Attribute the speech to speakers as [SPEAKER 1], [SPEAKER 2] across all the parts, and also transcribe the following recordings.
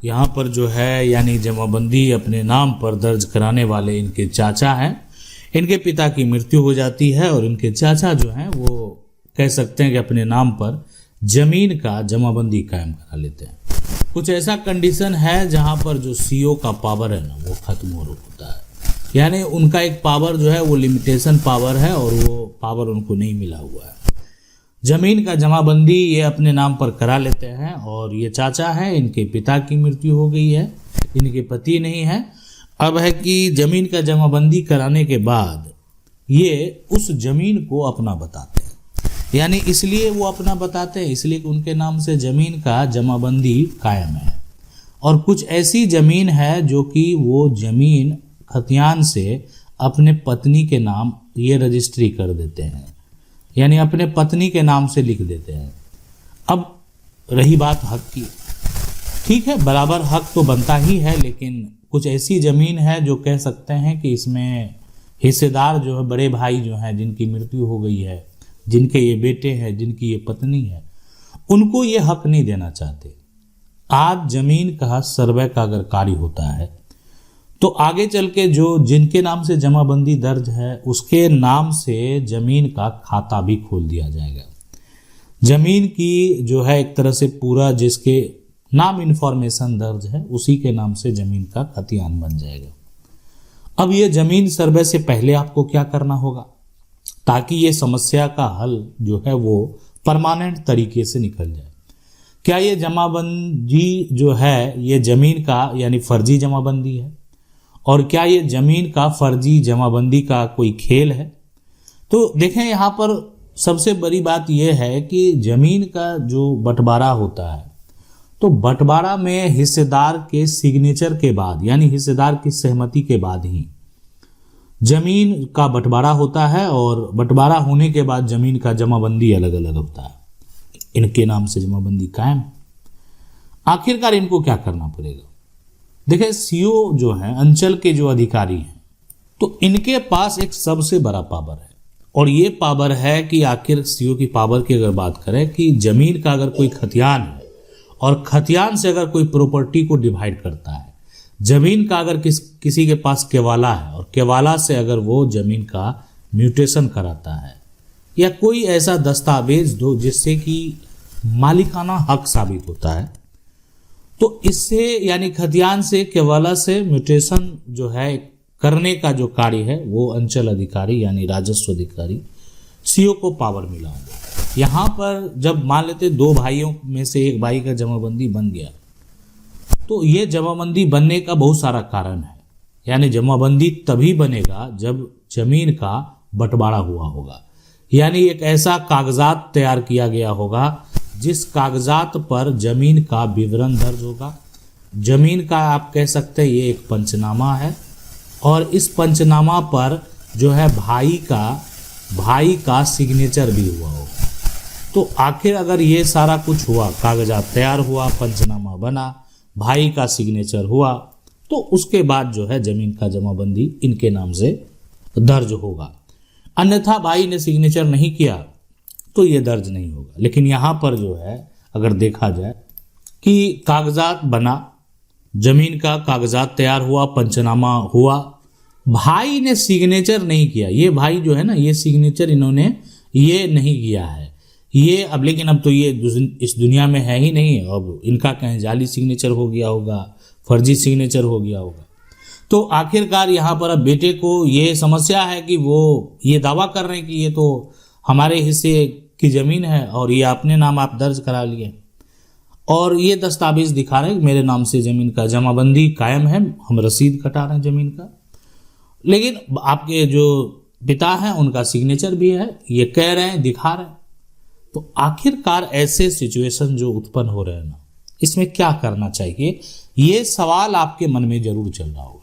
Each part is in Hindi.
[SPEAKER 1] यहाँ पर जो है यानी जमाबंदी अपने नाम पर दर्ज कराने वाले इनके चाचा हैं। इनके पिता की मृत्यु हो जाती है और इनके चाचा जो हैं वो कह सकते हैं कि अपने नाम पर जमीन का जमाबंदी कायम करा लेते हैं। कुछ ऐसा कंडीशन है जहाँ पर जो सीओ का पावर है ना वो खत्म हो होता है, यानी उनका एक पावर जो है वो लिमिटेशन पावर है और वो पावर उनको नहीं मिला हुआ है। जमीन का जमाबंदी ये अपने नाम पर करा लेते हैं और ये चाचा है, इनके पिता की मृत्यु हो गई है, इनके पति नहीं है। अब है कि जमीन का जमाबंदी कराने के बाद ये उस जमीन को अपना बताते हैं, यानी इसलिए वो अपना बताते हैं इसलिए कि उनके नाम से जमीन का जमाबंदी कायम है। और कुछ ऐसी जमीन है जो कि वो जमीन खतियान से अपने पत्नी के नाम ये रजिस्ट्री कर देते हैं, यानी अपने पत्नी के नाम से लिख देते हैं। अब रही बात हक की, ठीक है बराबर हक तो बनता ही है, लेकिन कुछ ऐसी ज़मीन है जो कह सकते हैं कि इसमें हिस्सेदार जो है बड़े भाई जो हैं जिनकी मृत्यु हो गई है, जिनके ये बेटे हैं, जिनकी ये पत्नी है, उनको ये हक नहीं देना चाहते। आज ज़मीन का सर्वे का अगर कार्य होता है तो आगे चल के जो जिनके नाम से जमाबंदी दर्ज है उसके नाम से ज़मीन का खाता भी खोल दिया जाएगा। ज़मीन की जो है एक तरह से पूरा जिसके नाम इन्फॉर्मेशन दर्ज है उसी के नाम से ज़मीन का खतियान बन जाएगा। अब ये ज़मीन सर्वे से पहले आपको क्या करना होगा ताकि ये समस्या का हल जो है वो परमानेंट तरीके से निकल जाए। क्या ये जमाबंदी जो है ये ज़मीन का यानी फर्जी जमाबंदी है और क्या ये ज़मीन का फर्जी जमाबंदी का कोई खेल है? तो देखें यहाँ पर सबसे बड़ी बात यह है कि ज़मीन का जो बंटवारा होता है तो बंटवारा में हिस्सेदार के सिग्नेचर के बाद यानी हिस्सेदार की सहमति के बाद ही ज़मीन का बंटवारा होता है और बंटवारा होने के बाद ज़मीन का जमाबंदी अलग अलग होता है। इनके नाम से जमाबंदी कायम। आखिरकार इनको क्या करना पड़ेगा? देखिए सीओ जो है अंचल के जो अधिकारी हैं तो इनके पास एक सबसे बड़ा पावर है और ये पावर है कि आखिर सीओ की पावर की अगर बात करें कि ज़मीन का अगर कोई खतियान है और खतियान से अगर कोई प्रॉपर्टी को डिवाइड करता है, ज़मीन का अगर किसी के पास केवाला है और केवाला से अगर वो ज़मीन का म्यूटेशन कराता है या कोई ऐसा दस्तावेज दो जिससे कि मालिकाना हक साबित होता है तो इससे यानी खतियान से केवाला से म्यूटेशन जो है करने का जो कार्य है वो अंचल अधिकारी यानी राजस्व अधिकारी सीओ को पावर मिला होगा। यहाँ पर जब मान लेते दो भाइयों में से एक भाई का जमाबंदी बन गया तो ये जमाबंदी बनने का बहुत सारा कारण है, यानी जमाबंदी तभी बनेगा जब जमीन का बंटवारा हुआ होगा, यानी एक ऐसा कागजात तैयार किया गया होगा जिस कागजात पर जमीन का विवरण दर्ज होगा। जमीन का आप कह सकते हैं ये एक पंचनामा है और इस पंचनामा पर जो है भाई का सिग्नेचर भी हुआ होगा। तो आखिर अगर ये सारा कुछ हुआ, कागजात तैयार हुआ, पंचनामा बना, भाई का सिग्नेचर हुआ, तो उसके बाद जो है जमीन का जमाबंदी इनके नाम से दर्ज होगा। अन्यथा भाई ने सिग्नेचर नहीं किया तो ये दर्ज नहीं होगा। लेकिन यहाँ पर जो है अगर देखा जाए कि कागजात बना, जमीन का कागजात तैयार हुआ, पंचनामा हुआ, भाई ने सिग्नेचर नहीं किया, ये भाई जो है ना ये सिग्नेचर इन्होंने ये नहीं किया है ये अब, लेकिन अब तो ये इस दुनिया में है ही नहीं, अब इनका कहीं जाली सिग्नेचर हो गया होगा, फर्जी सिग्नेचर हो गया होगा। तो आखिरकार यहाँ पर अब बेटे को ये समस्या है कि वो ये दावा कर रहे हैं कि ये तो हमारे हिस्से की ज़मीन है और ये अपने नाम आप दर्ज करा लिए और ये दस्तावेज दिखा रहे हैं मेरे नाम से ज़मीन का जमाबंदी कायम है, हम रसीद कटा रहे हैं ज़मीन का, लेकिन आपके जो पिता हैं उनका सिग्नेचर भी है, ये कह रहे हैं, दिखा रहे हैं। तो आखिरकार ऐसे सिचुएशन जो उत्पन्न हो रहे हैं ना, इसमें क्या करना चाहिए, ये सवाल आपके मन में जरूर चल रहा होगा।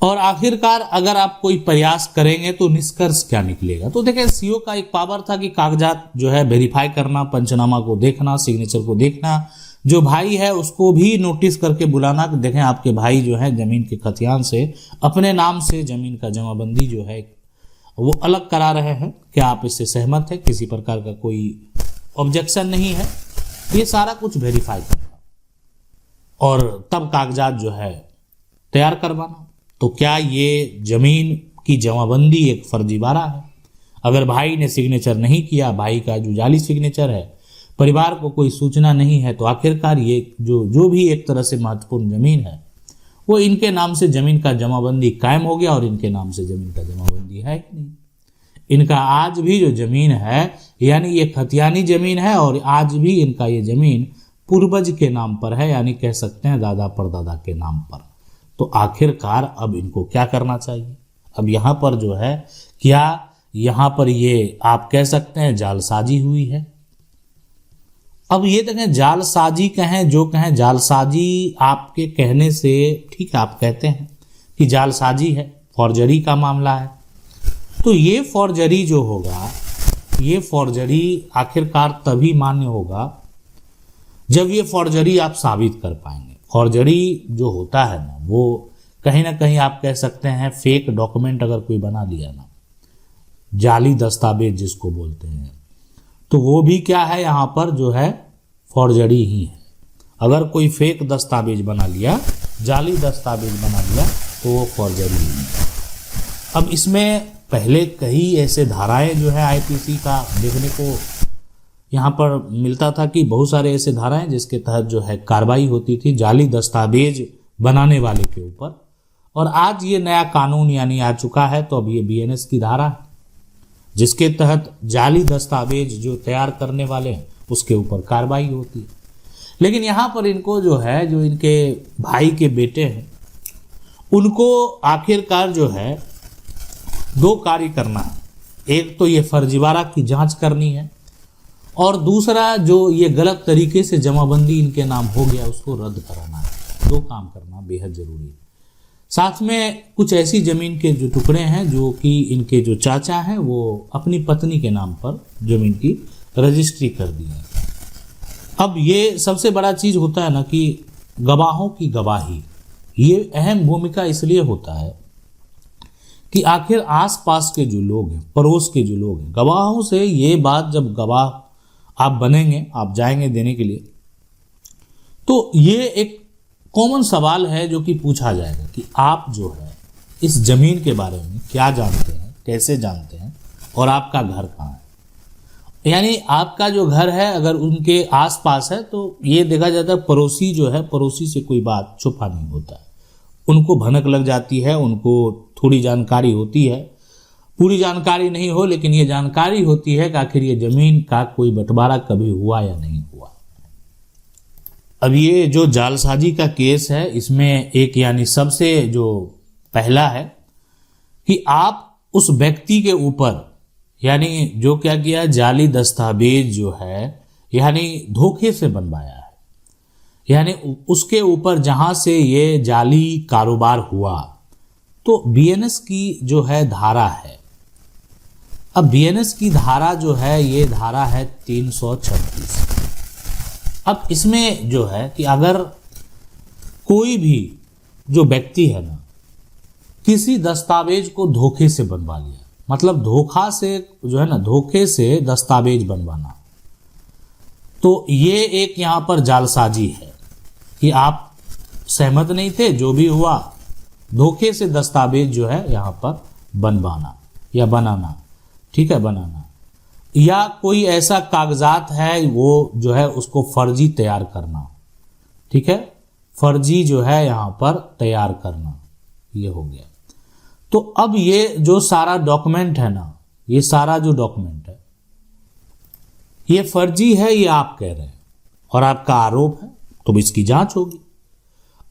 [SPEAKER 1] और आखिरकार अगर आप कोई प्रयास करेंगे तो निष्कर्ष क्या निकलेगा? तो देखिए सीओ का एक पावर था कि कागजात जो है वेरीफाई करना, पंचनामा को देखना, सिग्नेचर को देखना, जो भाई है उसको भी नोटिस करके बुलाना कि देखें आपके भाई जो है जमीन के खतियान से अपने नाम से जमीन का जमाबंदी जो है वो अलग करा रहे हैं, क्या आप इससे सहमत है, किसी प्रकार का कोई ऑब्जेक्शन नहीं है, ये सारा कुछ वेरीफाई करना। और तब कागजात जो है तैयार करवाना। तो क्या ये जमीन की जमाबंदी एक फर्जीवाड़ा है? अगर भाई ने सिग्नेचर नहीं किया, भाई का जो जाली सिग्नेचर है, परिवार को कोई सूचना नहीं है, तो आखिरकार ये जो भी एक तरह से महत्वपूर्ण जमीन है वो इनके नाम से जमीन का जमाबंदी कायम हो गया और इनके नाम से जमीन का जमाबंदी है ही नहीं। इनका आज भी जो जमीन है यानी ये खतियानी जमीन है और आज भी इनका ये जमीन पूर्वज के नाम पर है, यानी कह सकते हैं दादा परदादा के नाम पर। तो आखिरकार अब इनको क्या करना चाहिए? अब यहाँ पर जो है क्या यहाँ पर ये आप कह सकते हैं जालसाजी हुई है। अब ये देखें, जालसाजी कहें जो कहें, जालसाजी आपके कहने से ठीक है, आप कहते हैं कि जालसाजी है, फॉर्जरी का मामला है। तो ये फॉर्जरी जो होगा, ये फॉर्जरी आखिरकार तभी मान्य होगा जब ये फॉर्जरी आप साबित कर पाएंगे। फॉर्जरी जो होता है ना, वो कहीं ना कहीं आप कह सकते हैं फेक डॉक्यूमेंट अगर कोई बना लिया ना, जाली दस्तावेज जिसको बोलते हैं, तो वो भी क्या है, यहाँ पर जो है फॉर्जरी ही है। अगर कोई फेक दस्तावेज बना लिया, जाली दस्तावेज बना लिया, तो वो फॉर्जरी ही है। अब इसमें पहले कई ऐसे धाराएं जो है आईपीसी का देखने को यहाँ पर मिलता था कि बहुत सारे ऐसे धाराएं जिसके तहत जो है कार्रवाई होती थी जाली दस्तावेज बनाने वाले के ऊपर। और आज ये नया कानून यानी आ चुका है, तो अब ये बीएनएस की धारा है जिसके तहत जाली दस्तावेज जो तैयार करने वाले हैं उसके ऊपर कार्रवाई होती है। लेकिन यहाँ पर इनको जो है, जो इनके भाई के बेटे हैं, उनको आखिरकार जो है दो कार्य करना है। एक तो ये फर्जीवाड़ा की जांच करनी है और दूसरा जो ये गलत तरीके से जमाबंदी इनके नाम हो गया उसको रद्द कराना है। दो काम करना बेहद जरूरी है। साथ में कुछ ऐसी जमीन के जो टुकड़े हैं जो कि इनके जो चाचा हैं वो अपनी पत्नी के नाम पर जमीन की रजिस्ट्री कर दी है। अब ये सबसे बड़ा चीज होता है ना कि गवाहों की गवाही, ये अहम भूमिका इसलिए होता है कि आखिर आसपास के जो लोग हैं, पड़ोस के जो लोग हैं, गवाहों से ये बात, जब गवाह आप बनेंगे, आप जाएंगे देने के लिए, तो ये एक कॉमन सवाल है जो कि पूछा जाएगा कि आप जो है इस जमीन के बारे में क्या जानते हैं, कैसे जानते हैं और आपका घर कहाँ है। यानी आपका जो घर है अगर उनके आसपास है तो ये देखा जाता है पड़ोसी जो है, पड़ोसी से कोई बात छुपा नहीं होता है। उनको भनक लग जाती है, उनको थोड़ी जानकारी होती है, पूरी जानकारी नहीं हो लेकिन ये जानकारी होती है कि आखिर ये जमीन का कोई बंटवारा कभी हुआ या नहीं हुआ। अब ये जो जालसाजी का केस है इसमें एक यानी सबसे जो पहला है कि आप उस व्यक्ति के ऊपर यानी जो क्या किया, जाली दस्तावेज जो है यानी धोखे से बनवाया है, यानी उसके ऊपर जहां से ये जाली कारोबार हुआ, तो बीएनएस की जो है धारा है। अब बीएनएस की धारा जो है ये धारा है 336। अब इसमें जो है कि अगर कोई भी जो व्यक्ति है ना किसी दस्तावेज को धोखे से बनवा लिया, मतलब धोखा से जो है ना, धोखे से दस्तावेज बनवाना, तो ये एक यहाँ पर जालसाजी है कि आप सहमत नहीं थे, जो भी हुआ धोखे से दस्तावेज जो है यहाँ पर बनवाना या बनाना, ठीक है, बनाना, या कोई ऐसा कागजात है वो जो है उसको फर्जी तैयार करना, ठीक है, फर्जी जो है यहाँ पर तैयार करना, ये हो गया। तो अब ये जो सारा डॉक्यूमेंट है ना, ये सारा जो डॉक्यूमेंट है ये फर्जी है, ये आप कह रहे हैं और आपका आरोप है, तो इसकी जांच होगी।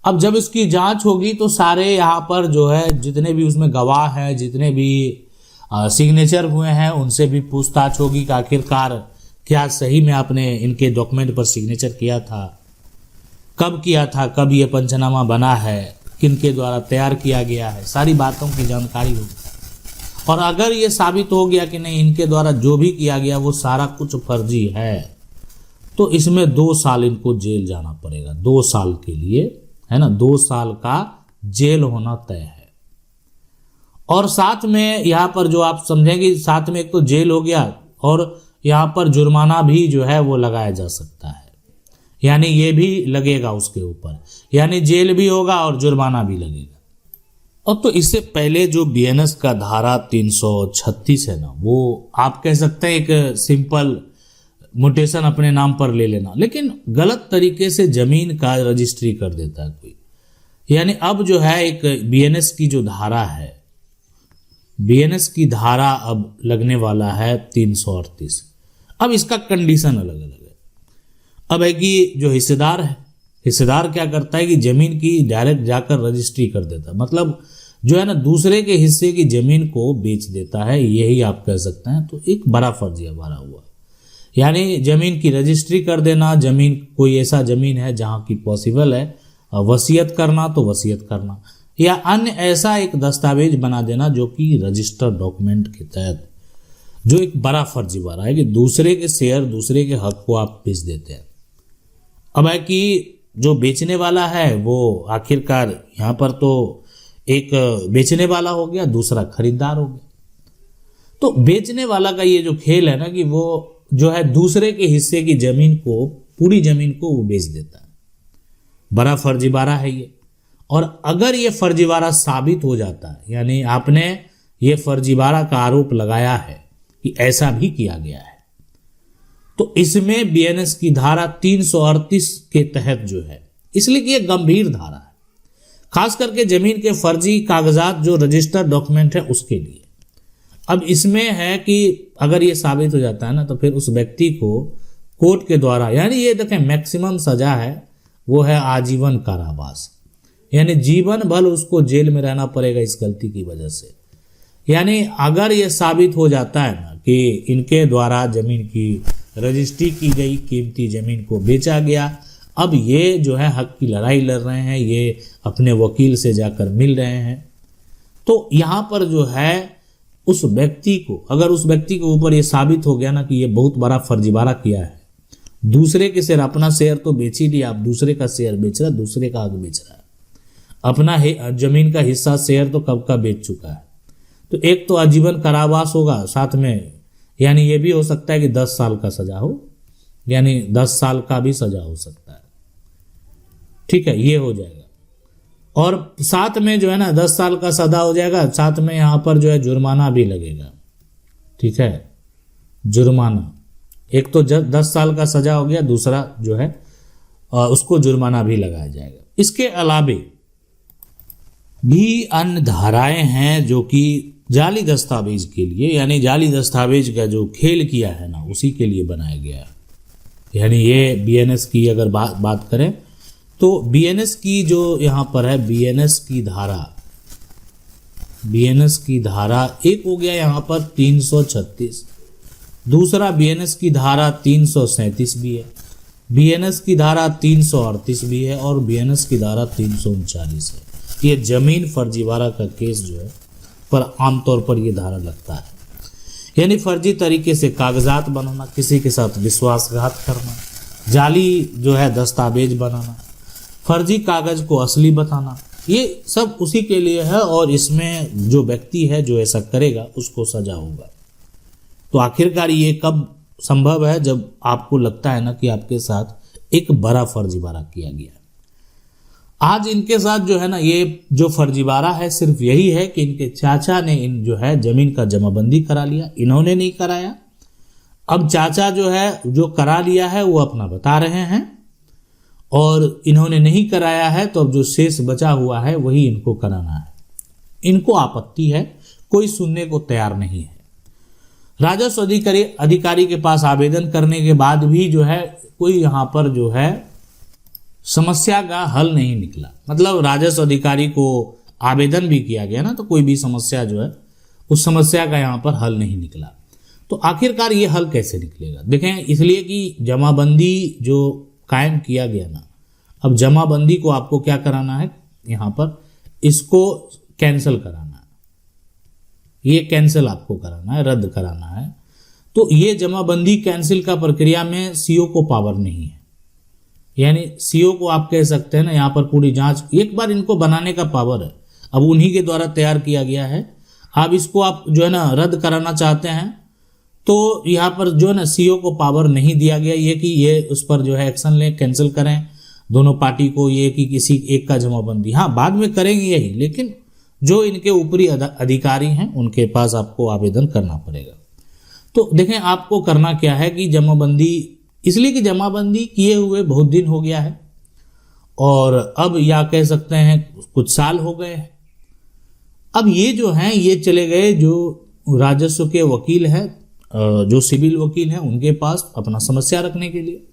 [SPEAKER 1] अब जब इसकी जांच होगी तो सारे यहाँ पर जो है जितने भी उसमें गवाह हैं, जितने भी सिग्नेचर हुए हैं, उनसे भी पूछताछ होगी कि आखिरकार क्या सही में आपने इनके डॉक्यूमेंट पर सिग्नेचर किया था, कब किया था, कब ये पंचनामा बना है, किनके द्वारा तैयार किया गया है, सारी बातों की जानकारी होगी। और अगर ये साबित हो गया कि नहीं इनके द्वारा जो भी किया गया वो सारा कुछ फर्जी है, तो इसमें 2 साल इनको जेल जाना पड़ेगा, 2 साल के लिए, है ना, 2 साल का जेल होना तय है। और साथ में यहाँ पर जो आप समझेंगे, साथ में एक तो जेल हो गया और यहाँ पर जुर्माना भी जो है वो लगाया जा सकता है। यानी ये भी लगेगा उसके ऊपर, यानी जेल भी होगा और जुर्माना भी लगेगा। और तो इससे पहले जो बीएनएस का धारा 336 है ना, वो आप कह सकते हैं एक सिंपल म्यूटेशन अपने नाम पर ले लेना, लेकिन गलत तरीके से जमीन का रजिस्ट्री कर देता है कोई। यानी अब जो है एक बीएनएस की जो धारा है, बीएनएस की धारा अब लगने वाला है 338। अब इसका कंडीशन अलग अलग है। अब है कि जो हिस्सेदार है, हिस्सेदार क्या करता है कि जमीन की डायरेक्ट जाकर रजिस्ट्री कर देता है, मतलब जो है ना दूसरे के हिस्से की जमीन को बेच देता है, यही आप कह सकते हैं। तो एक बड़ा फर्जियावाड़ा हुआ, यानी जमीन की रजिस्ट्री कर देना। जमीन कोई ऐसा जमीन है जहां की पॉसिबल है वसीयत करना तो वसीयत करना, या अन्य ऐसा एक दस्तावेज बना देना जो कि रजिस्टर्ड डॉक्यूमेंट के तहत, जो एक बड़ा फर्जीवाड़ा है कि दूसरे के शेयर, दूसरे के हक को आप बेच देते हैं। अब है कि जो बेचने वाला है वो आखिरकार यहाँ पर तो एक बेचने वाला हो गया, दूसरा खरीदार हो गया। तो बेचने वाला का ये जो खेल है ना कि वो जो है दूसरे के हिस्से की जमीन को, पूरी जमीन को वो बेच देता है। बड़ा फर्जीवाड़ा है ये। और अगर ये फर्जीवाड़ा साबित हो जाता है, यानी आपने ये फर्जीवाड़ा का आरोप लगाया है कि ऐसा भी किया गया है, तो इसमें बीएनएस की धारा 338 के तहत जो है, इसलिए कि ये गंभीर धारा है, खास करके जमीन के फर्जी कागजात जो रजिस्टर्ड डॉक्यूमेंट है उसके लिए। अब इसमें है कि अगर ये साबित हो जाता है ना, तो फिर उस व्यक्ति को कोर्ट के द्वारा, यानी ये देखें मैक्सिमम सजा है वो है आजीवन कारावास, यानी जीवन भर उसको जेल में रहना पड़ेगा इस गलती की वजह से। यानी अगर ये साबित हो जाता है ना कि इनके द्वारा जमीन की रजिस्ट्री की गई, कीमती जमीन को बेचा गया, अब ये जो है हक की लड़ाई लड़ रहे हैं, ये अपने वकील से जाकर मिल रहे हैं, तो यहाँ पर जो है उस व्यक्ति को, अगर उस व्यक्ति के ऊपर ये साबित हो गया ना कि ये बहुत बड़ा फर्जीवाड़ा किया है, दूसरे के शेयर, अपना शेयर तो बेच ही लिया, आप दूसरे का शेयर बेच रहा है, दूसरे का हक बेच रहा है, अपना जमीन का हिस्सा शेयर तो कब का बेच चुका है। तो एक तो आजीवन कारावास होगा, साथ में यानी ये भी हो सकता है कि 10 साल का सजा हो, यानी 10 साल का भी सजा हो सकता है, ठीक है, ये हो जाएगा। और साथ में जो है ना 10 साल का सजा हो जाएगा, साथ में यहाँ पर जो है जुर्माना भी लगेगा, ठीक है, जुर्माना। एक तो 10 साल का सजा हो गया, दूसरा जो है उसको जुर्माना भी लगाया जाएगा। इसके अलावे भी अन्य धाराएं हैं जो कि जाली दस्तावेज के लिए, यानी जाली दस्तावेज का जो खेल किया है ना उसी के लिए बनाया गया है। यानी ये बीएनएस की अगर बात करें तो बीएनएस की जो यहाँ पर है, बीएनएस की धारा एक हो गया यहाँ पर 336, दूसरा बीएनएस की धारा 337 भी है, बीएनएस की धारा 338 भी है और बीएनएस की धारा 339 है। ये जमीन फर्जीवाड़ा का केस जो है पर आमतौर पर ये धारा लगता है, यानी फर्जी तरीके से कागजात बनाना, किसी के साथ विश्वासघात करना, जाली जो है दस्तावेज बनाना, फर्जी कागज को असली बताना, ये सब उसी के लिए है। और इसमें जो व्यक्ति है जो ऐसा करेगा उसको सजा होगा। तो आखिरकार ये कब संभव है? जब आपको लगता है ना कि आपके साथ एक बड़ा फर्जीवाड़ा किया गया। आज इनके साथ जो है ना, ये जो फर्जीवाड़ा है सिर्फ यही है कि इनके चाचा ने इन जो है जमीन का जमाबंदी करा लिया, इन्होंने नहीं कराया। अब चाचा जो है जो करा लिया है वो अपना बता रहे हैं और इन्होंने नहीं कराया है, तो अब जो शेष बचा हुआ है वही इनको कराना है। इनको आपत्ति है, कोई सुनने को तैयार नहीं है। राजस्व अधिकारी के पास आवेदन करने के बाद भी जो है कोई यहाँ पर जो है समस्या का हल नहीं निकला। मतलब राजस्व अधिकारी को आवेदन भी किया गया ना, तो कोई भी समस्या जो है उस समस्या का यहाँ पर हल नहीं निकला। तो आखिरकार ये हल कैसे निकलेगा? देखें, इसलिए कि जमाबंदी जो कायम किया गया ना, अब जमाबंदी को आपको क्या कराना है, यहाँ पर इसको कैंसिल कराना है, ये कैंसिल आपको कराना है, रद्द कराना है। तो ये जमाबंदी कैंसिल का प्रक्रिया में सीओ को पावर नहीं है, यानी सीओ को आप कह सकते हैं ना यहाँ पर पूरी जांच एक बार इनको बनाने का पावर है, अब उन्हीं के द्वारा तैयार किया गया है। अब इसको आप जो है ना रद्द कराना चाहते हैं तो यहाँ पर जो है ना सीओ को पावर नहीं दिया गया ये कि ये उस पर जो है एक्शन लें, कैंसिल करें दोनों पार्टी को, ये कि किसी एक का जमाबंदी, हाँ बाद में करेंगे यही, लेकिन जो इनके ऊपरी अधिकारी हैं उनके पास आपको आवेदन करना पड़ेगा। तो देखें आपको करना क्या है कि जमाबंदी, इसलिए कि जमाबंदी किए हुए बहुत दिन हो गया है और अब या कह सकते हैं कुछ साल हो गए हैं। अब ये जो हैं ये चले गए जो राजस्व के वकील हैं, जो सिविल वकील हैं, उनके पास अपना समस्या रखने के लिए,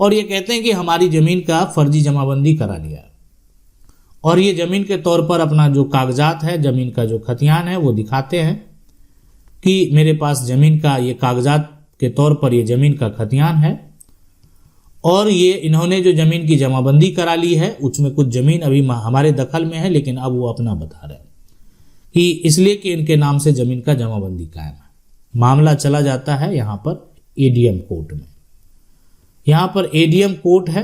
[SPEAKER 1] और ये कहते हैं कि हमारी ज़मीन का फर्जी जमाबंदी करा लिया है और ये ज़मीन के तौर पर अपना जो कागजात है, ज़मीन का जो खतियान है वो दिखाते हैं कि मेरे पास ज़मीन का ये कागजात के तौर पर ये ज़मीन का खतियान है और ये इन्होंने जो ज़मीन की जमाबंदी करा ली है उसमें कुछ ज़मीन अभी हमारे दखल में है, लेकिन अब वो अपना बता रहे हैं कि इसलिए कि इनके नाम से ज़मीन का जमाबंदी कायम है। मामला चला जाता है यहाँ पर एडीएम कोर्ट में। यहाँ पर एडीएम कोर्ट है।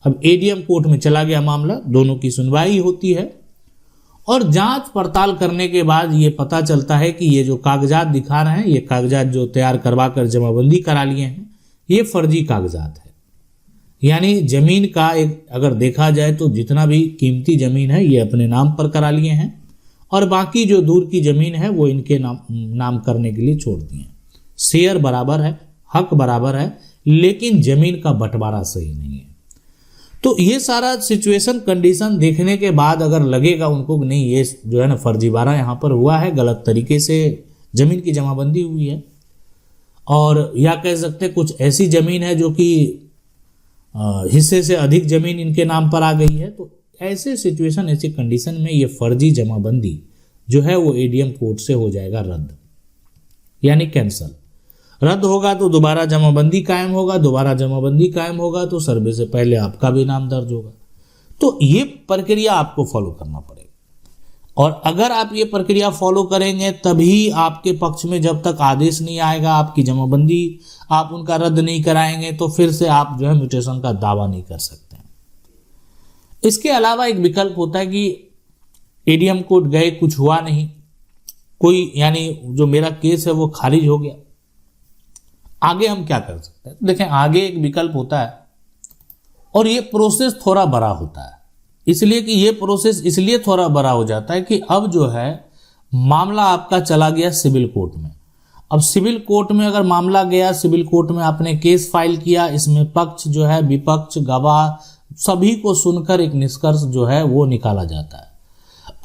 [SPEAKER 1] अब एडीएम कोर्ट में चला गया मामला, दोनों की सुनवाई होती है और जांच पड़ताल करने के बाद ये पता चलता है कि ये जो कागजात दिखा रहे हैं, ये कागजात जो तैयार करवा कर जमाबंदी करा लिए हैं, ये फर्जी कागजात है। यानी ज़मीन का एक अगर देखा जाए तो जितना भी कीमती ज़मीन है ये अपने नाम पर करा लिए हैं और बाकी जो दूर की ज़मीन है वो इनके नाम करने के लिए छोड़ दिए हैं। शेयर बराबर है, हक बराबर है, लेकिन ज़मीन का बंटवारा सही नहीं है। तो ये सारा सिचुएशन कंडीशन देखने के बाद अगर लगेगा उनको कि नहीं ये जो है ना फर्जीवाड़ा यहाँ पर हुआ है, गलत तरीके से ज़मीन की जमाबंदी हुई है, और या कह सकते कुछ ऐसी ज़मीन है जो कि हिस्से से अधिक ज़मीन इनके नाम पर आ गई है, तो ऐसे सिचुएशन, ऐसी कंडीशन में ये फर्जी जमाबंदी जो है वो एडीएम कोर्ट से हो जाएगा रद्द, यानी कैंसल। रद्द होगा तो दोबारा जमाबंदी कायम होगा, दोबारा जमाबंदी कायम होगा तो सर्वे से पहले आपका भी नाम दर्ज होगा। तो ये प्रक्रिया आपको फॉलो करना पड़ेगा और अगर आप ये प्रक्रिया फॉलो करेंगे तभी आपके पक्ष में जब तक आदेश नहीं आएगा, आपकी जमाबंदी आप उनका रद्द नहीं कराएंगे तो फिर से आप जो है म्यूटेशन का दावा नहीं कर सकते हैं। इसके अलावा एक विकल्प होता है कि एडीएम कोर्ट गए, कुछ हुआ नहीं, कोई यानी जो मेरा केस है वो खारिज हो गया, आगे हम क्या कर सकते हैं? देखें आगे एक विकल्प होता है और ये प्रोसेस थोड़ा बड़ा होता है, इसलिए कि ये प्रोसेस इसलिए थोड़ा बड़ा हो जाता है कि अब जो है मामला आपका चला गया सिविल कोर्ट में। अब सिविल कोर्ट में अगर मामला गया, सिविल कोर्ट में आपने केस फाइल किया, इसमें पक्ष जो है, विपक्ष, गवाह सभी को सुनकर एक निष्कर्ष जो है वो निकाला जाता है।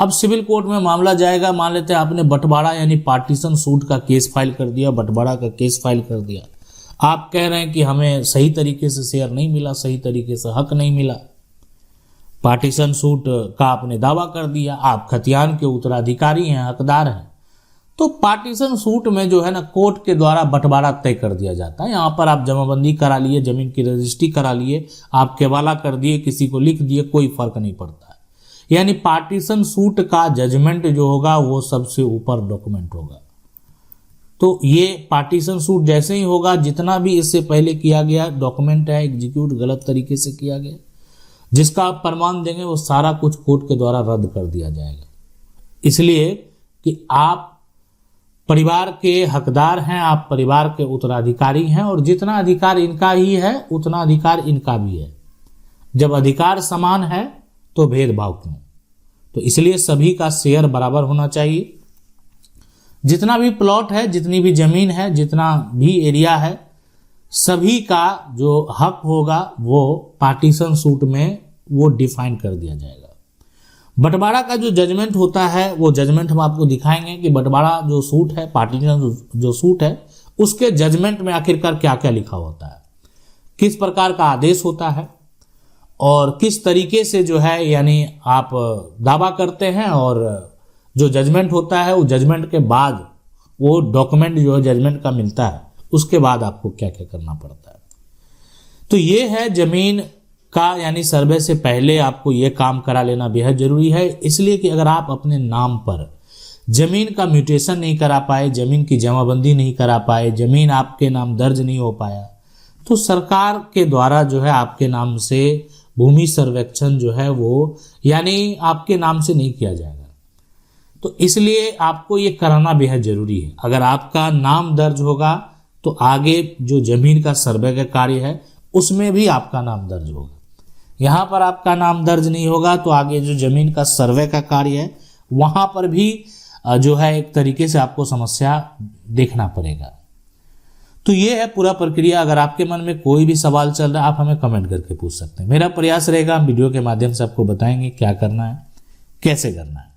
[SPEAKER 1] अब सिविल कोर्ट में मामला जाएगा, मान लेते हैं आपने बंटवारा यानी पार्टीशन सूट का केस फाइल कर दिया, बंटवारा का केस फाइल कर दिया, आप कह रहे हैं कि हमें सही तरीके से शेयर नहीं मिला, सही तरीके से हक नहीं मिला, पार्टीशन सूट का आपने दावा कर दिया, आप खतियान के उत्तराधिकारी हैं, हकदार हैं, तो पार्टीशन सूट में जो है ना कोर्ट के द्वारा बंटवारा तय कर दिया जाता है। यहाँ पर आप जमाबंदी करा लिए, जमीन की रजिस्ट्री करा लिए, आप केवाला कर दिए, किसी को लिख दिए, कोई फर्क नहीं पड़ता है। यानी पार्टीशन सूट का जजमेंट जो होगा वो सबसे ऊपर डॉक्यूमेंट होगा। तो ये पार्टीशन सूट जैसे ही होगा, जितना भी इससे पहले किया गया डॉक्यूमेंट है एग्जीक्यूट गलत तरीके से किया गया, जिसका आप प्रमाण देंगे वो सारा कुछ कोर्ट के द्वारा रद्द कर दिया जाएगा। इसलिए कि आप परिवार के हकदार हैं, आप परिवार के उत्तराधिकारी हैं और जितना अधिकार इनका ही है उतना अधिकार इनका भी है। जब अधिकार समान है तो भेदभाव क्यों? तो इसलिए सभी का शेयर बराबर होना चाहिए। जितना भी प्लॉट है, जितनी भी जमीन है, जितना भी एरिया है, सभी का जो हक होगा वो पार्टीशन सूट में वो डिफाइन कर दिया जाएगा। बंटवारा का जो जजमेंट होता है वो जजमेंट हम आपको दिखाएंगे कि बंटवारा जो सूट है, पार्टीशन जो सूट है, उसके जजमेंट में आखिरकार क्या क्या लिखा होता है, किस प्रकार का आदेश होता है और किस तरीके से जो है यानी आप दावा करते हैं, और जो जजमेंट होता है वो जजमेंट के बाद वो डॉक्यूमेंट जो है जजमेंट का मिलता है, उसके बाद आपको क्या क्या करना पड़ता है। तो ये है जमीन का यानी सर्वे से पहले आपको ये काम करा लेना बेहद जरूरी है। इसलिए कि अगर आप अपने नाम पर जमीन का म्यूटेशन नहीं करा पाए, जमीन की जमाबंदी नहीं करा पाए, जमीन आपके नाम दर्ज नहीं हो पाया, तो सरकार के द्वारा जो है आपके नाम से भूमि सर्वेक्षण जो है वो यानी आपके नाम से नहीं किया जाएगा। तो इसलिए आपको ये कराना बेहद जरूरी है। अगर आपका नाम दर्ज होगा तो आगे जो जमीन का सर्वे का कार्य है उसमें भी आपका नाम दर्ज होगा। यहाँ पर आपका नाम दर्ज नहीं होगा तो आगे जो जमीन का सर्वे का कार्य है वहाँ पर भी जो है एक तरीके से आपको समस्या देखना पड़ेगा। तो ये है पूरा प्रक्रिया। अगर आपके मन में कोई भी सवाल चल रहा है आप हमें कमेंट करके पूछ सकते हैं। मेरा प्रयास रहेगा हम वीडियो के माध्यम से आपको बताएंगे क्या करना है, कैसे करना है।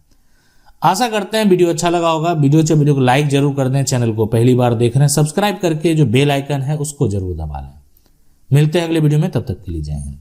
[SPEAKER 1] आशा करते हैं वीडियो अच्छा लगा होगा। वीडियो को लाइक जरूर कर दें। चैनल को पहली बार देख रहे हैं सब्सक्राइब करके जो बेल आइकन है उसको जरूर दबा लें। मिलते हैं अगले वीडियो में, तब तक के लिए जय हिंद।